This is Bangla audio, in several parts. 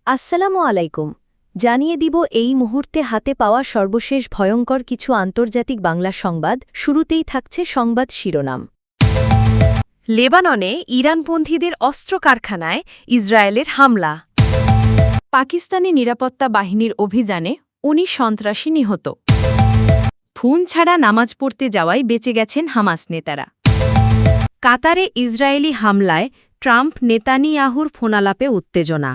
আসসালামু আলাইকুম। জানিয়ে দিব এই মুহূর্তে হাতে পাওয়া সর্বশেষ ভয়ঙ্কর কিছু আন্তর্জাতিক বাংলা সংবাদ। শুরুতেই থাকছে সংবাদ শিরোনাম। লেবাননে ইরানপন্থীদের অস্ত্র কারখানায় ইসরায়েলের হামলা। পাকিস্তানি নিরাপত্তা বাহিনীর অভিযানে ১৯ সন্ত্রাসী নিহত। ফোন ছাড়া নামাজ পড়তে যাওয়ায় বেঁচে গেছেন হামাস নেতারা। কাতারে ইসরায়েলি হামলায় ট্রাম্প নেতানিয়াহুর ফোনালাপে উত্তেজনা।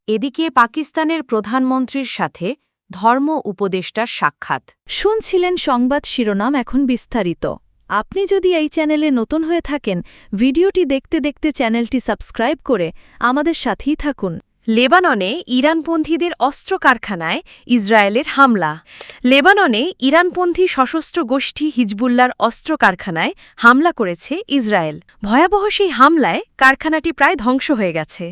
এদিকে পাকিস্তানের প্রধানমন্ত্রীর সাথে ধর্ম উপদেষ্টার সাক্ষাৎ। শুনছিলেন সংবাদ শিরোনাম, এখন বিস্তারিত। আপনি যদি এই চ্যানেলে নতুন হয়ে থাকেন, ভিডিওটি দেখতে দেখতে চ্যানেলটি সাবস্ক্রাইব করে আমাদের সাথেই থাকুন। লেবাননে ইরানপন্থীদের অস্ত্র কারখানায় ইসরায়েলের হামলা। লেবাননে ইরানপন্থী সশস্ত্র গোষ্ঠী হিজবুল্লার অস্ত্র কারখানায় হামলা করেছে ইসরায়েল। ভয়াবহ সেই হামলায় কারখানাটি প্রায় ধ্বংস হয়ে গেছে।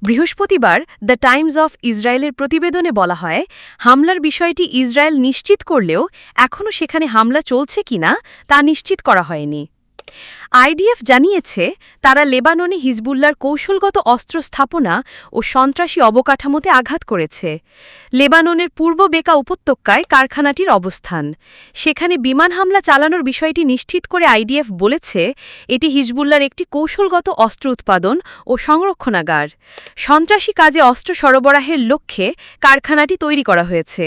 বৃহস্পতিবার দ্য টাইমস অফ ইসরায়েলের প্রতিবেদনে বলা হয়, হামলার বিষয়টি ইসরায়েল নিশ্চিত করলেও এখনও সেখানে হামলা চলছে কিনা তা নিশ্চিত করা হয়নি। আইডিএফ জানিয়েছে, তারা লেবাননে হিজবুল্লার কৌশলগত অস্ত্র স্থাপনা ও সন্ত্রাসী অবকাঠামোতে আঘাত করেছে। লেবাননের পূর্ব বেকা উপত্যকায় কারখানাটির অবস্থান। সেখানে বিমান হামলা চালানোর বিষয়টি নিশ্চিত করে আইডিএফ বলেছে, এটি হিজবুল্লার একটি কৌশলগত অস্ত্র উৎপাদন ও সংরক্ষণাগার। সন্ত্রাসী কাজে অস্ত্র সরবরাহের লক্ষ্যে কারখানাটি তৈরি করা হয়েছে।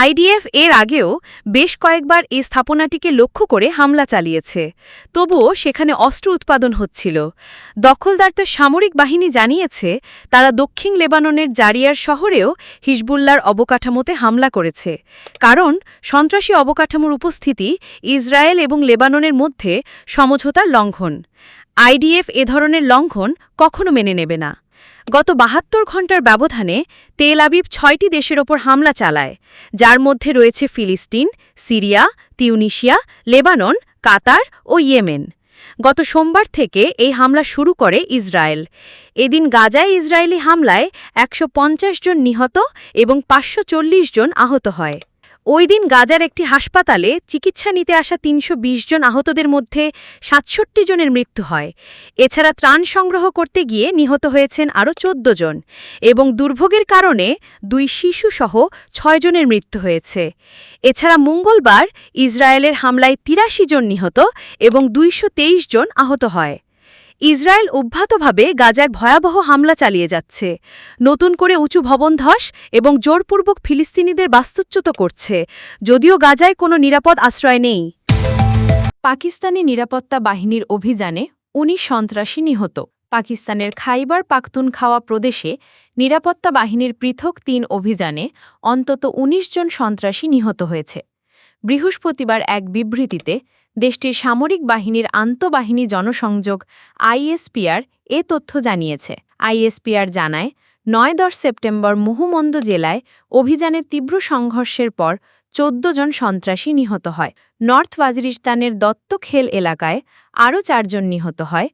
আইডিএফ এর আগেও বেশ কয়েকবার এই স্থাপনাটিকে লক্ষ্য করে হামলা চালিয়েছে, তবুও সেখানে অস্ত্র উৎপাদন হচ্ছিল। দখলদারদের সামরিক বাহিনী জানিয়েছে, তারা দক্ষিণ লেবাননের জারিয়ার শহরেও হিজবুল্লার অবকাঠামোতে হামলা করেছে, কারণ সন্ত্রাসী অবকাঠামোর উপস্থিতি ইসরায়েল এবং লেবাননের মধ্যে সমঝোতার লঙ্ঘন। আইডিএফ এ ধরনের লঙ্ঘন কখনো মেনে নেবে না। গত ৭২ ঘণ্টার ব্যবধানে তেল আবিব ৬টি দেশের ওপর হামলা চালায়, যার মধ্যে রয়েছে ফিলিস্তিন, সিরিয়া, তিউনিসিয়া, লেবানন, কাতার ও ইয়েমেন। গত সোমবার থেকে এই হামলা শুরু করে ইসরায়েল। এদিন গাজায় ইসরায়েলি হামলায় ১৫০ জন নিহত এবং ৫৪০ জন আহত হয়। ওই দিন গাজার একটি হাসপাতালে চিকিৎসা নিতে আসা ৩২০ জন আহতদের মধ্যে ৬৭ জনের মৃত্যু হয়। এছাড়া ত্রাণ সংগ্রহ করতে গিয়ে নিহত হয়েছেন আরও ১৪ জন এবং দুর্ভোগের কারণে ২ শিশুসহ ৬ জনের মৃত্যু হয়েছে। এছাড়া মঙ্গলবার ইসরায়েলের হামলায় ৮৩ জন নিহত এবং ২২৩ জন আহত হয়। ইসরায়েল অব্যাহতভাবে গাজায় ভয়াবহ হামলা চালিয়ে যাচ্ছে, নতুন করে উঁচু ভবন ধস এবং জোরপূর্বক ফিলিস্তিনিদের বাস্তুচ্যুত করছে, যদিও গাজায় কোনো নিরাপদ আশ্রয় নেই। পাকিস্তানি নিরাপত্তা বাহিনীর অভিযানে ১৯ সন্ত্রাসী নিহত। পাকিস্তানের খাইবার পাখতুনখাওয়া প্রদেশে নিরাপত্তা বাহিনীর পৃথক ৩ অভিযানে অন্তত ১৯ জন সন্ত্রাসী নিহত হয়েছে। বৃহস্পতিবার এক বিবৃতিতে দেশটির সামরিক বাহিনীর আন্তঃবাহিনী জনসংযোগ আইএসপিআর এ তথ্য জানিয়েছে। আইএসপিআর জানায়, ৯-১০ সেপ্টেম্বর মুহুমন্দ জেলায় অভিযানে তীব্র সংঘর্ষের পর ১৪ জন সন্ত্রাসী নিহত হয়। নর্থ ওয়াজিরিস্তানের দত্তখেল এলাকায় আরও ৪ জন নিহত হয়।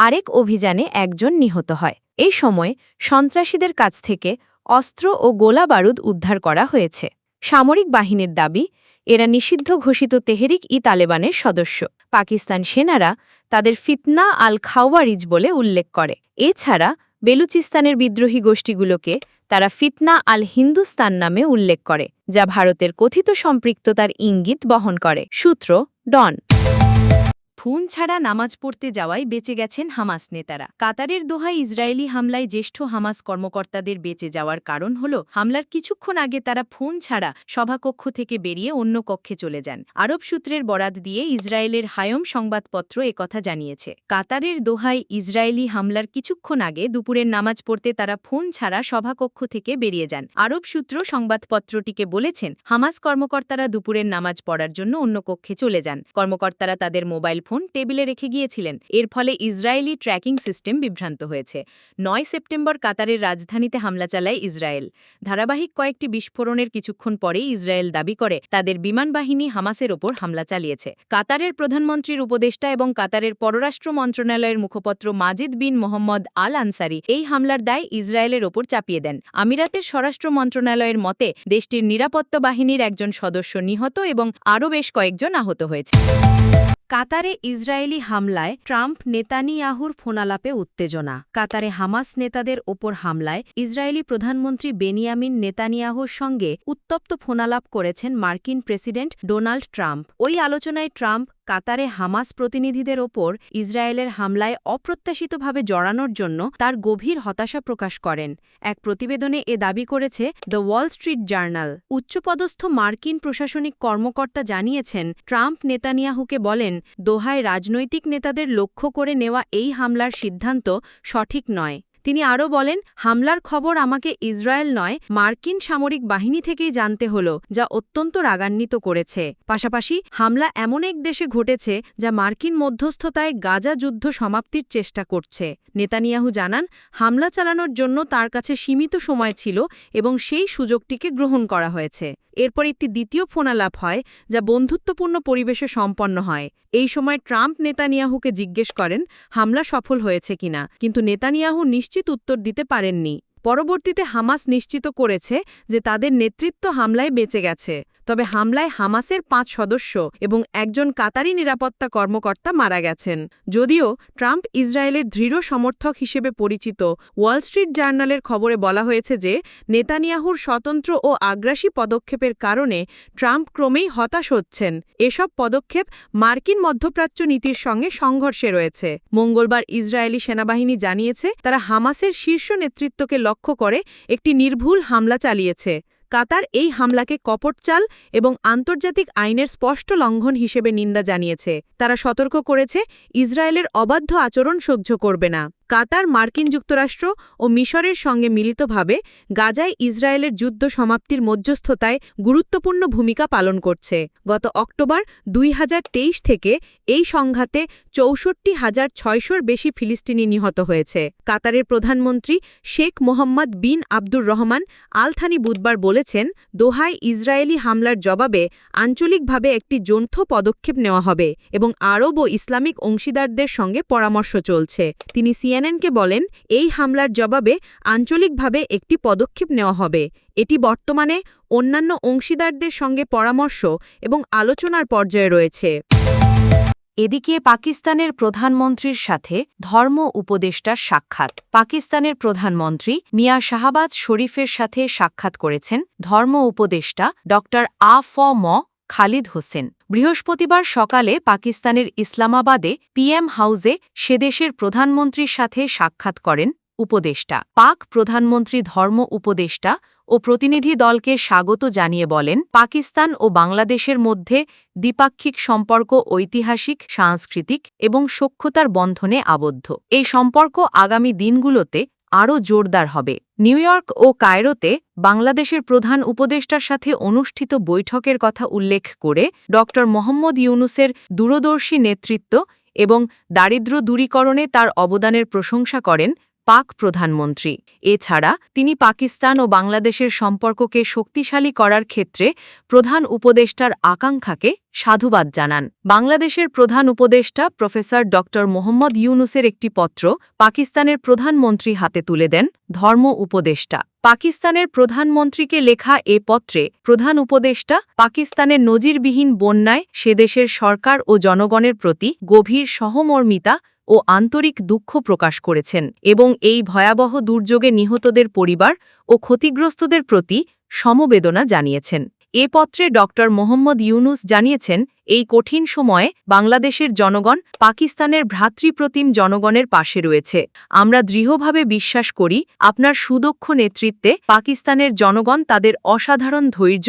আরেক অভিযানে ১ জন নিহত হয়। এই সময় সন্ত্রাসীদের কাছ থেকে অস্ত্র ও গোলাবারুদ উদ্ধার করা হয়েছে। সামরিক বাহিনীর দাবি, এরা নিষিদ্ধ ঘোষিত তেহরিক-ই-তালেবানের সদস্য। পাকিস্তান সেনারা তাদের ফিতনা আল খাওয়ারিজ বলে উল্লেখ করে। এছাড়া বেলুচিস্তানের বিদ্রোহী গোষ্ঠীগুলোকে তারা ফিতনা আল হিন্দুস্তান নামে উল্লেখ করে, যা ভারতের কথিত সম্পৃক্ততার ইঙ্গিত বহন করে। সূত্র ডন। ফোন ছাড়া নামাজ পড়তে যাওয়ায় বেঁচে গেছেন হামাস নেতারা। কাতারের দোহায় ইসরায়েলি হামলায় জ্যেষ্ঠ হামাস কর্মকর্তাদের বেঁচে যাওয়ার কারণ হল, হামলার কিছুক্ষণ আগে তারা ফোন ছাড়া সভাকক্ষ থেকে বেরিয়ে অন্য কক্ষে চলে যান। আরব সূত্রের বরাত দিয়ে ইসরায়েলের হায়ম সংবাদপত্র একথা জানিয়েছে। কাতারের দোহায় ইসরায়েলি হামলার কিছুক্ষণ আগে দুপুরের নামাজ পড়তে তারা ফোন ছাড়া সভাকক্ষ থেকে বেরিয়ে যান। আরব সূত্র সংবাদপত্রটিকে বলেছেন, হামাস কর্মকর্তারা দুপুরের নামাজ পড়ার জন্য অন্য কক্ষে চলে যান। কর্মকর্তারা তাদের মোবাইল ফোন টেবিলে রেখে গিয়েছিলেন। এর ফলে ইসরায়েলি ট্র্যাকিং সিস্টেম বিভ্রান্ত হয়েছে। ৯ সেপ্টেম্বর কাতারের রাজধানীতে হামলা চালায় ইসরায়েল। ধারাবাহিক কয়েকটি বিস্ফোরণের কিছুক্ষণ পরেই ইসরায়েল দাবি করে, তাদের বিমান বাহিনী হামাসের ওপর হামলা চালিয়েছে। কাতারের প্রধানমন্ত্রীর উপদেষ্টা এবং কাতারের পররাষ্ট্র মন্ত্রণালয়ের মুখপত্র মাজিদ বিন মোহাম্মদ আল আনসারি এই হামলার দায় ইসরায়েলের ওপর চাপিয়ে দেন। আমিরাতের স্বরাষ্ট্র মন্ত্রণালয়ের মতে, দেশটির নিরাপত্তা বাহিনীর একজন সদস্য নিহত এবং আরও বেশ কয়েকজন আহত হয়েছে। কাতারে ইসরায়েলি হামলায় ট্রাম্প নেতানিয়াহুর ফোনালাপে উত্তেজনা। কাতারে হামাস নেতাদের ওপর হামলায় ইসরায়েলি প্রধানমন্ত্রী বেনিয়ামিন নেতানিয়াহুর সঙ্গে উত্তপ্ত ফোনালাপ করেছেন মার্কিন প্রেসিডেন্ট ডোনাল্ড ট্রাম্প। ওই আলোচনায় ট্রাম্প কাতারে হামাস প্রতিনিধিদের ওপর ইসরায়েলের হামলায় অপ্রত্যাশিতভাবে জড়ানোর জন্য তার গভীর হতাশা প্রকাশ করেন। এক প্রতিবেদনে এ দাবি করেছে দ্য ওয়াল স্ট্রিট জার্নাল। উচ্চপদস্থ মার্কিন প্রশাসনিক কর্মকর্তা জানিয়েছেন, ট্রাম্প নেতানিয়াহুকে বলেন, দোহায় রাজনৈতিক নেতাদের লক্ষ্য করে নেওয়া এই হামলার সিদ্ধান্ত সঠিক নয়। তিনি আরও বলেন, হামলার খবর আমাকে ইসরায়েল নয়, মার্কিন সামরিক বাহিনী থেকেই জানতে হল, যা অত্যন্ত রাগান্বিত করেছে। পাশাপাশি হামলা এমন এক দেশে ঘটেছে যা মার্কিন মধ্যস্থতায় গাজা যুদ্ধ সমাপ্তির চেষ্টা করছে। নেতানিয়াহু জানান, হামলা চালানোর জন্য তার কাছে সীমিত সময় ছিল এবং সেই সুযোগটিকে গ্রহণ করা হয়েছে। এরপর একটি দ্বিতীয় ফোনালাপ হয়, যা বন্ধুত্বপূর্ণ পরিবেশে সম্পন্ন হয়। এই সময় ট্রাম্প নেতানিয়াহুকে জিজ্ঞেস করেন হামলা সফল হয়েছে কিনা, কিন্তু নেতানিয়াহু নিশ্চিত উত্তর দিতে পারেননি। পরবর্তীতে হামাস নিশ্চিত করেছে যে তাদের নেতৃত্ব হামলায় বেঁচে গেছে, তবে হামলায় হামাসের ৫ সদস্য এবং একজন কাতারি নিরাপত্তা কর্মকর্তা মারা গেছেন। যদিও ট্রাম্প ইসরায়েলের দৃঢ় সমর্থক হিসেবে পরিচিত, ওয়াল স্ট্রিট জার্নালের খবরে বলা হয়েছে যে নেতানিয়াহুর স্বতন্ত্র ও আগ্রাসী পদক্ষেপের কারণে ট্রাম্প ক্রমেই হতাশ হচ্ছেন। এসব পদক্ষেপ মার্কিন মধ্যপ্রাচ্য নীতির সঙ্গে সংঘর্ষে রয়েছে। মঙ্গলবার ইসরায়েলি সেনাবাহিনী জানিয়েছে, তারা হামাসের শীর্ষ নেতৃত্বকে লক্ষ্য করে একটি নির্ভুল হামলা চালিয়েছে। কাতার এই হামলাকে কপটচাল এবং আন্তর্জাতিক আইনের স্পষ্ট লঙ্ঘন হিসেবে নিন্দা জানিয়েছে। তারা সতর্ক করেছে, ইসরায়েলের অবাধ্য আচরণ সহ্য করবে না। কাতার মার্কিন যুক্তরাষ্ট্র ও মিশরের সঙ্গে মিলিতভাবে গাজায় ইসরায়েলের যুদ্ধ সমাপ্তির মধ্যস্থতায় গুরুত্বপূর্ণ ভূমিকা পালন করছে। গত অক্টোবর ২০২৩ থেকে এই সংঘাতে ৬৪,৬০০-র বেশি ফিলিস্তিনি নিহত হয়েছে। কাতারের প্রধানমন্ত্রী শেখ মোহাম্মদ বিন আব্দুর রহমান আল থানি বুধবার বলেছেন, দোহায় ইসরায়েলি হামলার জবাবে আঞ্চলিকভাবে একটি যৌথ পদক্ষেপ নেওয়া হবে এবং আরব ও ইসলামিক অংশীদারদের সঙ্গে পরামর্শ চলছে। তিনি সিএনএনকে বলেন, এই হামলার জবাবে আঞ্চলিকভাবে একটি পদক্ষেপ নেওয়া হবে। এটি বর্তমানে অন্যান্য অংশীদারদের সঙ্গে পরামর্শ এবং আলোচনার পর্যায়ে রয়েছে। এদিকে পাকিস্তানের প্রধানমন্ত্রীর সাথে ধর্ম উপদেষ্টার সাক্ষাৎ। পাকিস্তানের প্রধানমন্ত্রী মিয়া শাহবাজ শরীফের সাথে সাক্ষাৎ করেছেন ধর্ম উপদেষ্টা ড. আ.ফ.ম. খালিদ হোসেন। বৃহস্পতিবার সকালে পাকিস্তানের ইসলামাবাদে পিএম হাউজে সেদেশের প্রধানমন্ত্রীর সাথে সাক্ষাৎ করেন উপদেষ্টা। পাক প্রধানমন্ত্রী ধর্ম উপদেষ্টা ও প্রতিনিধি দলকে স্বাগত জানিয়ে বলেন, পাকিস্তান ও বাংলাদেশের মধ্যে দ্বিপাক্ষিক সম্পর্ক ঐতিহাসিক, সাংস্কৃতিক এবং সখ্যতার বন্ধনে আবদ্ধ। এই সম্পর্ক আগামী দিনগুলোতে আরও জোরদার হবে। নিউ ইয়র্ক ও কায়রোতে বাংলাদেশের প্রধান উপদেষ্টার সাথে অনুষ্ঠিত বৈঠকের কথা উল্লেখ করে ড. মোহাম্মদ ইউনূসের দূরদর্শী নেতৃত্ব এবং দারিদ্র্য দূরীকরণে তার অবদানের প্রশংসা করেন পাক প্রধানমন্ত্রী। এছাড়া তিনি পাকিস্তান ও বাংলাদেশের সম্পর্ককে শক্তিশালী করার ক্ষেত্রে প্রধান উপদেষ্টার আকাঙ্ক্ষাকে সাধুবাদ জানান। বাংলাদেশের প্রধান উপদেষ্টা প্রফেসর ড. মোহাম্মদ ইউনূসের একটি পত্র পাকিস্তানের প্রধানমন্ত্রী হাতে তুলে দেন ধর্ম উপদেষ্টা। পাকিস্তানের প্রধানমন্ত্রীকে লেখা এ পত্রে প্রধান উপদেষ্টা পাকিস্তানের নজিরবিহীন বন্যায় সেদেশের সরকার ও জনগণের প্রতি গভীর সহমর্মিতা ও আন্তরিক দুঃখ প্রকাশ করেছেন এবং এই ভয়াবহ দুর্যোগে নিহতদের পরিবার ও ক্ষতিগ্রস্তদের প্রতি সমবেদনা জানিয়েছেন। এ পত্রে ড. মোহাম্মদ ইউনূস জানিয়েছেন, এই কঠিন সময়ে বাংলাদেশের জনগণ পাকিস্তানের ভ্রাতৃপ্রতিম জনগণের পাশে রয়েছে। আমরা দৃঢ়ভাবে বিশ্বাস করি, আপনার সুদক্ষ নেতৃত্বে পাকিস্তানের জনগণ তাদের অসাধারণ ধৈর্য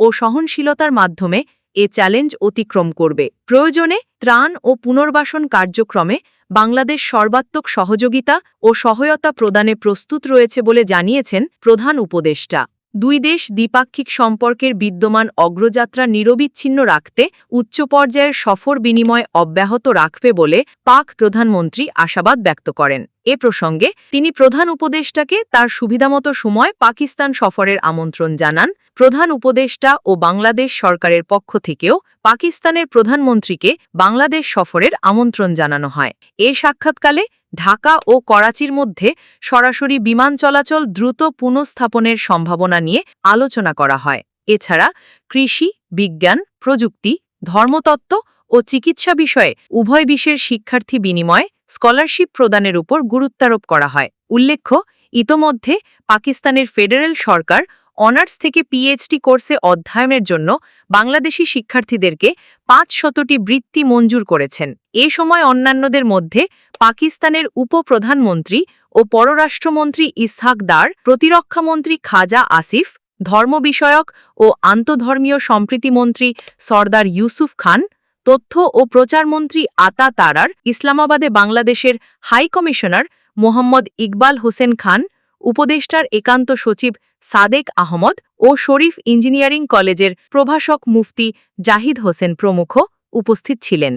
ও সহনশীলতার মাধ্যমে এ চ্যালেঞ্জ অতিক্রম করবে। প্রয়োজনে ত্রাণ ও পুনর্বাসন কার্যক্রমে বাংলাদেশ সর্বাত্মক সহযোগিতা ও সহায়তা প্রদানে প্রস্তুত রয়েছে বলে জানিয়েছেন প্রধান উপদেষ্টা। দুই দেশ দ্বিপাক্ষিক সম্পর্কের বিদ্যমান অগ্রযাত্রা নিরবিচ্ছিন্ন রাখতে উচ্চ পর্যায়ের সফর বিনিময় অব্যাহত রাখবে বলে পাক প্রধানমন্ত্রী আশাবাদ ব্যক্ত করেন। এ প্রসঙ্গে তিনি প্রধান উপদেষ্টাকে তার সুবিধামতো সময় পাকিস্তান সফরের আমন্ত্রণ জানান। প্রধান উপদেষ্টা ও বাংলাদেশ সরকারের পক্ষ থেকেও পাকিস্তানের প্রধানমন্ত্রীকে বাংলাদেশ সফরের আমন্ত্রণ জানানো হয়। এ সাক্ষাৎকালে ঢাকা ও করাচির মধ্যে সরাসরি বিমান চলাচল দ্রুত পুনঃস্থাপনের সম্ভাবনা নিয়ে আলোচনা করা হয়। এছাড়া কৃষি, বিজ্ঞান, প্রযুক্তি, ধর্মতত্ত্ব ও ও চিকিৎসা বিষয়ে উভয় বিষয়ের শিক্ষার্থী বিনিময়ে স্কলারশিপ প্রদানের উপর গুরুত্বারোপ করা হয়। উল্লেখ্য, ইতোমধ্যে পাকিস্তানের ফেডারেল সরকার অনার্স থেকে পিএইচডি কোর্সে অধ্যয়নের জন্য বাংলাদেশি শিক্ষার্থীদেরকে 500টি বৃত্তি মঞ্জুর করেছেন। এ সময় অন্যান্যদের মধ্যে পাকিস্তানের উপপ্রধানমন্ত্রী ও পররাষ্ট্রমন্ত্রী ইসহাক দার, প্রতিরক্ষামন্ত্রী খাজা আসিফ, ধর্ম বিষয়ক ও আন্তধর্মীয় সম্প্রীতিমন্ত্রী সরদার ইউসুফ খান, তথ্য ও প্রচারমন্ত্রী আতা তারার, ইসলামাবাদে বাংলাদেশের হাই কমিশনার মোহাম্মদ ইকবাল হোসেন খান, উপদেষ্টার একান্ত সচিব সাদেক আহমদ ও শরীফ ইঞ্জিনিয়ারিং কলেজের প্রভাষক মুফতি জাহিদ হোসেন প্রমুখ উপস্থিত ছিলেন।